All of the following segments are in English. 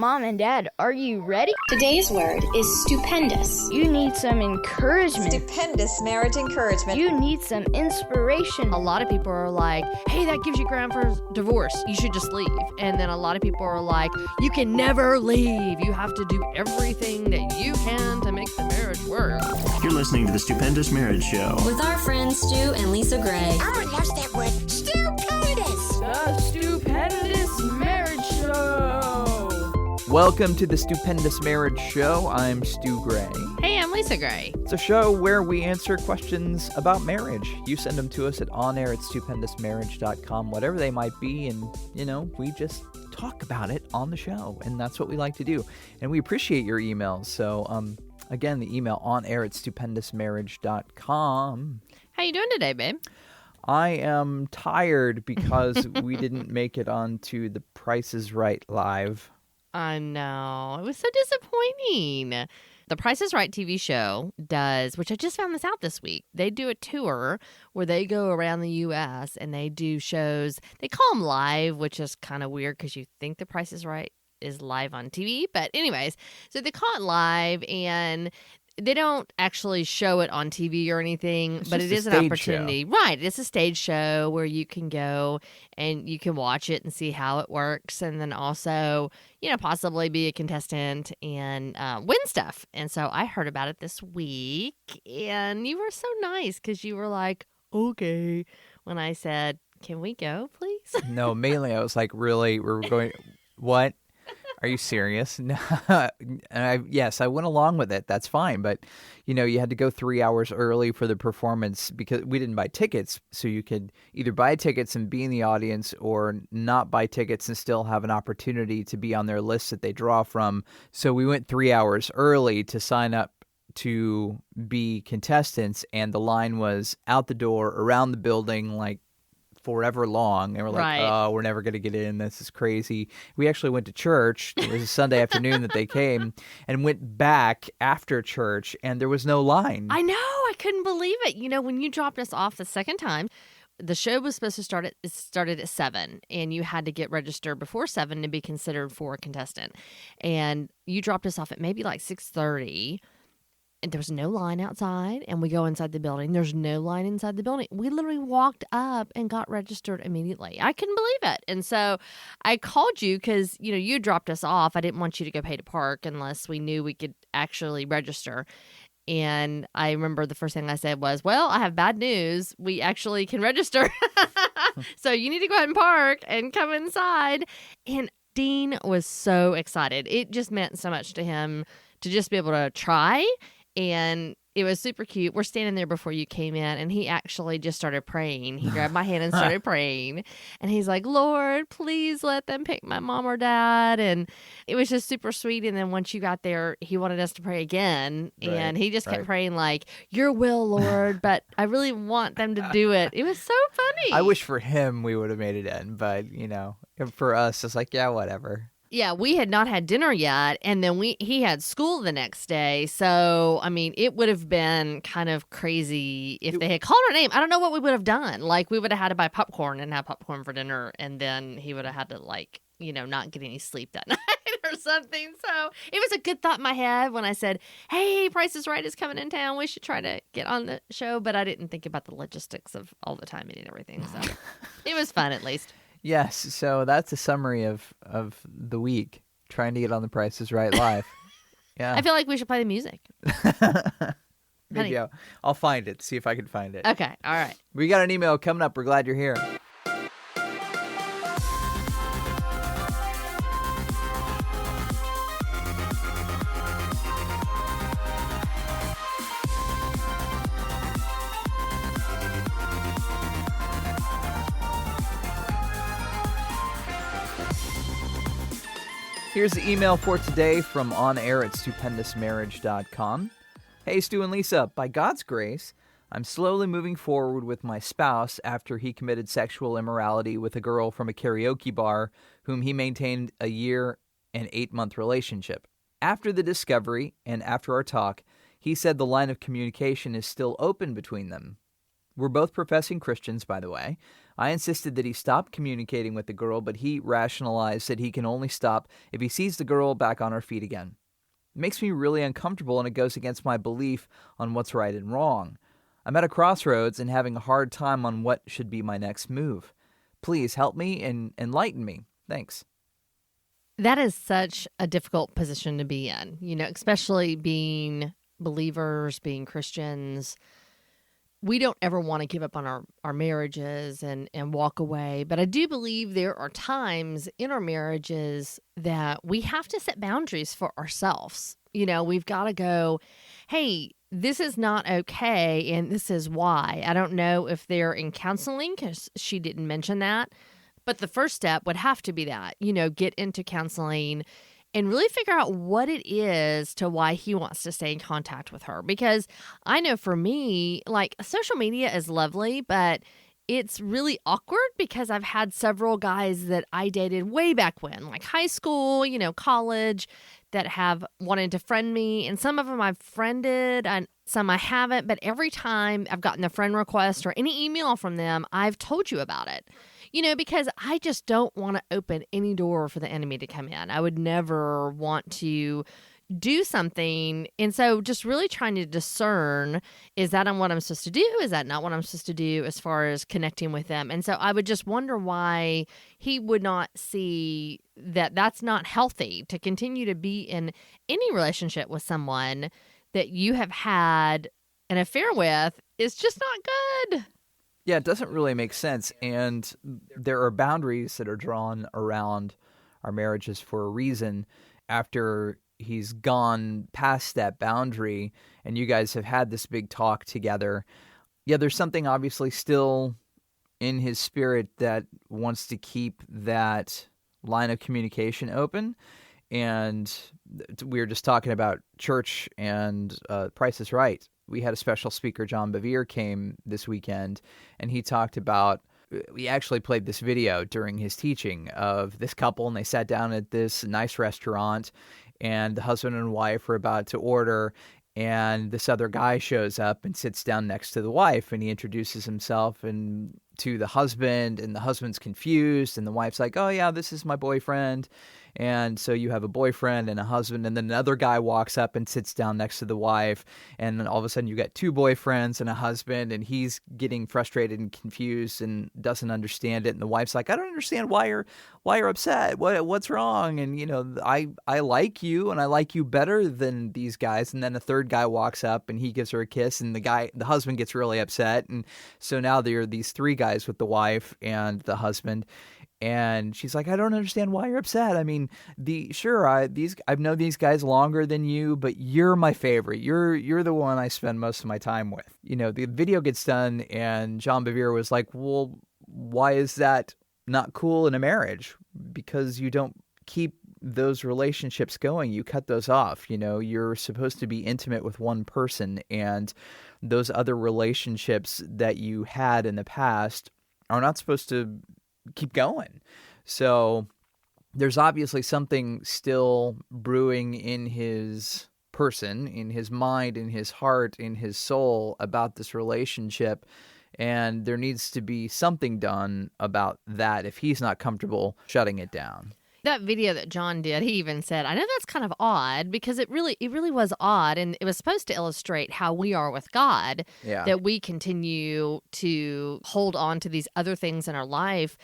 Mom and Dad, are you ready? Today's word is stupendous. You need some encouragement. Stupendous marriage encouragement. You need some inspiration. A lot of people are like, hey, that gives you ground for divorce. You should just leave. And then a lot of people are like, you can never leave. You have to do everything that you can to make the marriage work. You're listening to the Stupendous Marriage Show With our friends Stu and Lisa Gray. I lost that word. Stupendous. The Stupendous Marriage Show. Welcome to the Stupendous Marriage Show. I'm Stu Gray. Hey, I'm Lisa Gray. It's a show where we answer questions about marriage. You send them to us at onair@stupendousmarriage.com, whatever they might be, and, we just talk about it on the show, and that's what we like to do. And we appreciate your emails, so, again, the email onair@stupendousmarriage.com. How you doing today, babe? I am tired because we didn't make it onto the Price is Right live. I know. It was so disappointing. The Price is Right TV show does, which I just found this out this week, they do a tour where they go around the U.S. and they do shows. They call them live, which is kind of weird because you think The Price is Right is live on TV. But anyways, so they call it live, and they don't actually show it on TV or anything, but it is an opportunity. Right. It's a stage show where you can go and you can watch it and see how it works, and then also, possibly be a contestant and win stuff. And so I heard about it this week, and you were so nice because you were like, okay, when I said, can we go, please? No, mainly I was like, really? We're going, what? Are you serious? No. Yes, I went along with it. That's fine. But, you had to go 3 hours early for the performance because we didn't buy tickets. So you could either buy tickets and be in the audience or not buy tickets and still have an opportunity to be on their list that they draw from. So we went 3 hours early to sign up to be contestants. And the line was out the door, around the building, like, forever long, and we're like, right. Oh, we're never going to get in. This is crazy. We actually went to church. It was a Sunday afternoon that they came, and went back after church, and there was no line. I know. I couldn't believe it. When you dropped us off the second time, the show was supposed to started at 7, and you had to get registered before 7 to be considered for a contestant. And you dropped us off at maybe like 6:30. And there was no line outside, and we go inside the building. There's no line inside the building. We literally walked up and got registered immediately. I couldn't believe it. And so I called you because, you dropped us off. I didn't want you to go pay to park unless we knew we could actually register. And I remember the first thing I said was, well, I have bad news. We actually can register. So you need to go ahead and park and come inside. And Dean was so excited. It just meant so much to him to just be able to try. And it was super cute. We're standing there before you came in, and he actually just started praying. He grabbed my hand and started praying. And he's like, Lord, please let them pick my mom or dad. And it was just super sweet. And then once you got there, he wanted us to pray again. And he just kept praying like, your will, Lord, but I really want them to do it. It was so funny. I wish for him we would have made it in, but, for us, it's like, yeah, whatever. Yeah, we had not had dinner yet, and then he had school the next day. So, it would have been kind of crazy if they had called our name. I don't know what we would have done. Like, we would have had to buy popcorn and have popcorn for dinner, and then he would have had to, not get any sleep that night or something. So, it was a good thought in my head when I said, hey, Price is Right is coming in town. We should try to get on the show. But I didn't think about the logistics of all the timing and everything. So, it was fun at least. Yes, so that's a summary of the week, trying to get on the Price is Right live. Yeah. I feel like we should play the music. Maybe I'll find it, see if I can find it. Okay, all right. We got an email coming up. We're glad you're here. Here's the email for today from onair@stupendousmarriage.com. Hey, Stu and Lisa, by God's grace, I'm slowly moving forward with my spouse after he committed sexual immorality with a girl from a karaoke bar whom he maintained a 1 and 8-month relationship. After the discovery and after our talk, he said the line of communication is still open between them. We're both professing Christians, by the way. I insisted that he stop communicating with the girl, but he rationalized that he can only stop if he sees the girl back on her feet again. It makes me really uncomfortable, and it goes against my belief on what's right and wrong. I'm at a crossroads and having a hard time on what should be my next move. Please help me and enlighten me. Thanks. That is such a difficult position to be in, especially being believers, being Christians. We don't ever want to give up on our marriages and walk away. But I do believe there are times in our marriages that we have to set boundaries for ourselves. We've got to go, hey, this is not okay, and this is why. I don't know if they're in counseling, because she didn't mention that. But the first step would have to be that, get into counseling and really figure out what it is to why he wants to stay in contact with her. Because I know for me, like, social media is lovely, but it's really awkward because I've had several guys that I dated way back when, like high school, college, that have wanted to friend me. And some of them I've friended and some I haven't. But every time I've gotten a friend request or any email from them, I've told you about it. Because I just don't want to open any door for the enemy to come in. I would never want to do something. And so just really trying to discern, is that what I'm supposed to do? Is that not what I'm supposed to do as far as connecting with them? And so I would just wonder why he would not see that that's not healthy to continue to be in any relationship with someone that you have had an affair with is just not good. Yeah, it doesn't really make sense. And there are boundaries that are drawn around our marriages for a reason. After he's gone past that boundary and you guys have had this big talk together, yeah, there's something obviously still in his spirit that wants to keep that line of communication open. And we were just talking about church and Price is Right. We had a special speaker, John Bevere, came this weekend, and he talked about, we actually played this video during his teaching of this couple, and they sat down at this nice restaurant, and the husband and wife were about to order, and this other guy shows up and sits down next to the wife, and he introduces himself and to the husband, and the husband's confused, and the wife's like, oh yeah, this is my boyfriend. And so you have a boyfriend and a husband, and then another guy walks up and sits down next to the wife, and then all of a sudden you got two boyfriends and a husband, and he's getting frustrated and confused and doesn't understand it, and the wife's like, I don't understand why you're upset. What's wrong? And I like you, and I like you better than these guys. And then a third guy walks up and he gives her a kiss, and the husband gets really upset, and so now there are these three guys with the wife and the husband. And she's like, I don't understand why you're upset. I mean, I've known these guys longer than you, but you're my favorite. You're the one I spend most of my time with. The video gets done, and John Bevere was like, well, why is that not cool in a marriage? Because you don't keep those relationships going. You cut those off. You're supposed to be intimate with one person, and those other relationships that you had in the past are not supposed to keep going. So there's obviously something still brewing in his person, in his mind, in his heart, in his soul about this relationship. And there needs to be something done about that if he's not comfortable shutting it down. That video that John did, he even said, I know that's kind of odd, because it really was odd, and it was supposed to illustrate how we are with God, that we continue to hold on to these other things in our life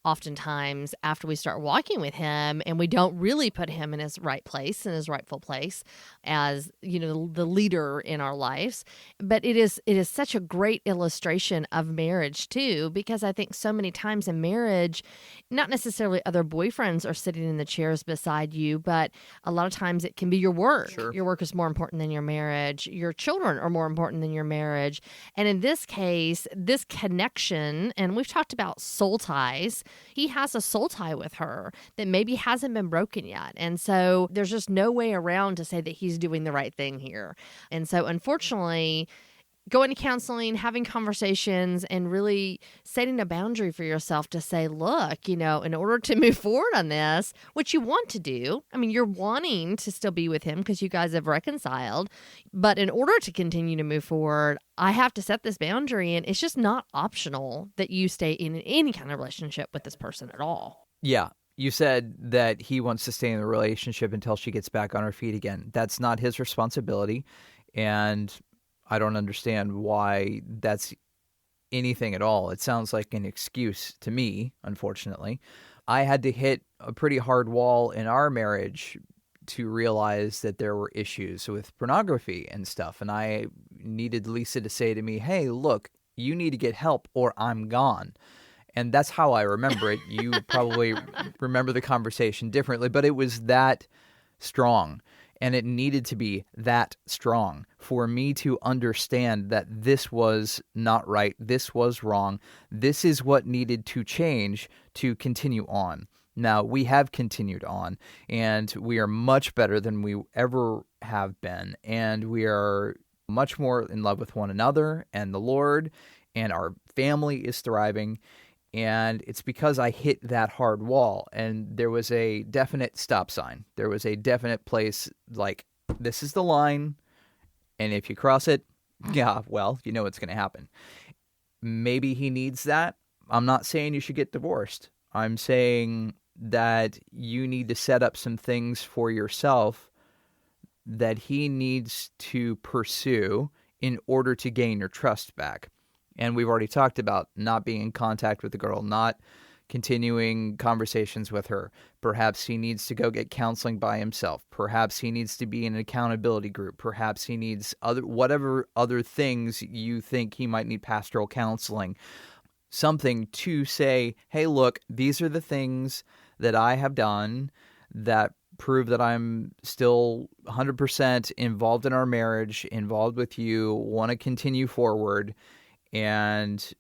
oftentimes after we start walking with him, and we don't really put him in his right place, in his rightful place as, the leader in our lives. But it is such a great illustration of marriage too, because I think so many times in marriage, not necessarily other boyfriends are sitting in the chairs beside you, but a lot of times it can be your work. Sure. Your work is more important than your marriage. Your children are more important than your marriage. And in this case, this connection, and we've talked about soul ties, he has a soul tie with her that maybe hasn't been broken yet. And so there's just no way around to say that he's doing the right thing here. And so unfortunately, going to counseling, having conversations, and really setting a boundary for yourself to say, look, in order to move forward on this, what you want to do, I mean, you're wanting to still be with him because you guys have reconciled, but in order to continue to move forward, I have to set this boundary, and it's just not optional that you stay in any kind of relationship with this person at all. Yeah. You said that he wants to stay in the relationship until she gets back on her feet again. That's not his responsibility, and I don't understand why that's anything at all. It sounds like an excuse to me, unfortunately. I had to hit a pretty hard wall in our marriage to realize that there were issues with pornography and stuff. And I needed Lisa to say to me, hey, look, you need to get help or I'm gone. And that's how I remember it. You probably remember the conversation differently, but it was that strong. And it needed to be that strong for me to understand that this was not right. This was wrong. This is what needed to change to continue on. Now, we have continued on, and we are much better than we ever have been. And we are much more in love with one another and the Lord, and our family is thriving. And it's because I hit that hard wall, and there was a definite stop sign. There was a definite place like, this is the line, and if you cross it, yeah, well, you know what's going to happen. Maybe he needs that. I'm not saying you should get divorced. I'm saying that you need to set up some things for yourself that he needs to pursue in order to gain your trust back. And we've already talked about not being in contact with the girl, not continuing conversations with her. Perhaps he needs to go get counseling by himself. Perhaps he needs to be in an accountability group. Perhaps he needs whatever other things you think he might need pastoral counseling. Something to say, hey, look, these are the things that I have done that prove that I'm still 100% involved in our marriage, involved with you, want to continue forward, and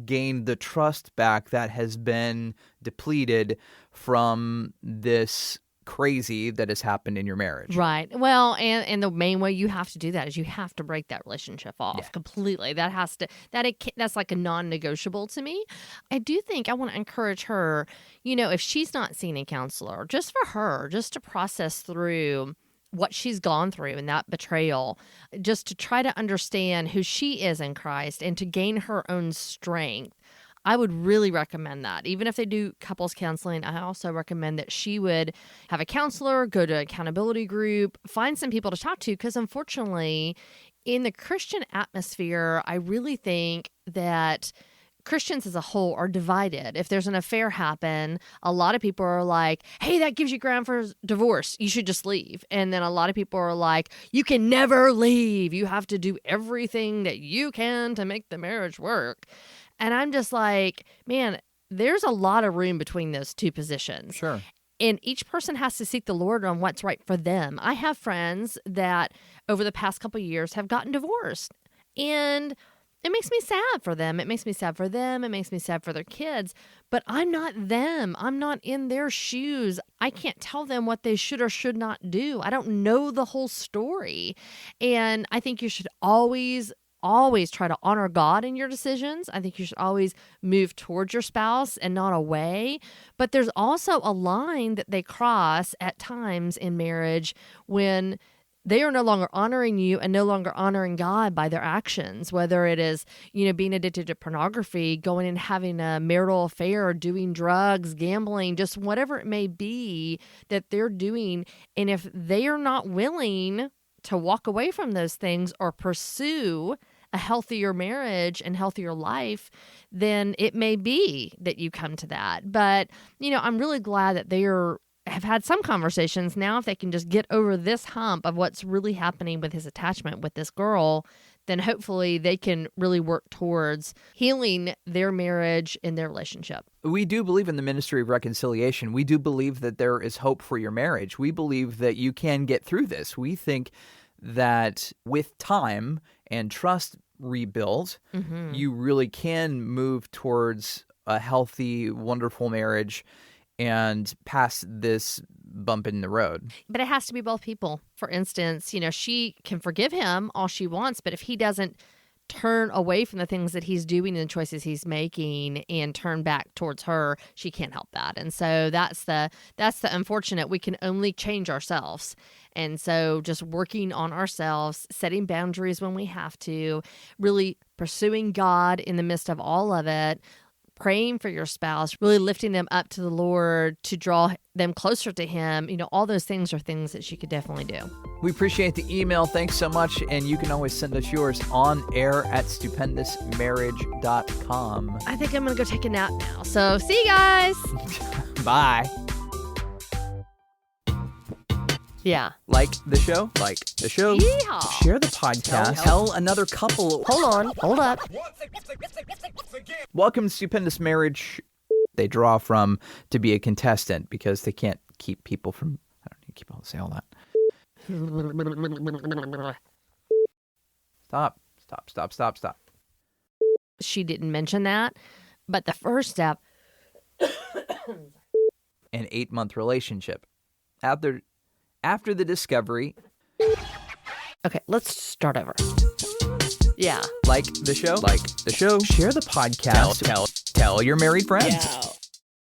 gain the trust back that has been depleted from this crazy that has happened in your marriage. Right. Well, and the main way you have to do that is you have to break that relationship off completely. That's like a non-negotiable to me. I do think I want to encourage her, if she's not seeing a counselor, just for her, just to process through what she's gone through in that betrayal, just to try to understand who she is in Christ and to gain her own strength. I would really recommend that. Even if they do couples counseling, I also recommend that she would have a counselor, go to an accountability group, find some people to talk to, because unfortunately, in the Christian atmosphere, I really think that Christians as a whole are divided. If there's an affair happen, a lot of people are like, hey, that gives you ground for divorce. You should just leave. And then a lot of people are like, you can never leave. You have to do everything that you can to make the marriage work. And I'm just like, man, there's a lot of room between those two positions. Sure. And each person has to seek the Lord on what's right for them. I have friends that over the past couple of years have gotten divorced. And it makes me sad for them. It makes me sad for them. It makes me sad for their kids. But I'm not them. I'm not in their shoes. I can't tell them what they should or should not do. I don't know the whole story. And I think you should always try to honor God in your decisions. I think you should always move towards your spouse and not away. But there's also a line that they cross at times in marriage when they are no longer honoring you and no longer honoring God by their actions, whether it is, being addicted to pornography, going and having a marital affair, doing drugs, gambling, just whatever it may be that they're doing. And if they are not willing to walk away from those things or pursue a healthier marriage and healthier life, then it may be that you come to that. But, I'm really glad that they have had some conversations. Now, if they can just get over this hump of what's really happening with his attachment with this girl, then hopefully they can really work towards healing their marriage and their relationship. We do believe in the ministry of reconciliation. We do believe that there is hope for your marriage. We believe that you can get through this. We think that with time and trust rebuilt, you really can move towards a healthy, wonderful marriage and past this bump in the road. But it has to be both people. For instance, she can forgive him all she wants, but if he doesn't turn away from the things that he's doing and the choices he's making and turn back towards her, she can't help that. And so that's the unfortunate. We can only change ourselves. And so just working on ourselves, setting boundaries when we have to, really pursuing God in the midst of all of it, praying for your spouse, really lifting them up to the Lord to draw them closer to Him. All those things are things that she could definitely do. We appreciate the email. Thanks so much. And you can always send us yours on air at stupendousmarriage.com. I think I'm going to go take a nap now. So see you guys. Bye. Yeah. Like the show? Like the show. Yeehaw. Share the podcast. Tell another couple. Hold on. Hold up. Welcome to Stupendous Marriage. They draw from to be a contestant because they can't keep people from... I don't need to keep on saying all that. Stop. She didn't mention that, but the first step... An 8-month relationship. After the discovery... Okay, let's start over. Yeah. Like the show? Like the show. Share the podcast. Tell your married friends. Yo.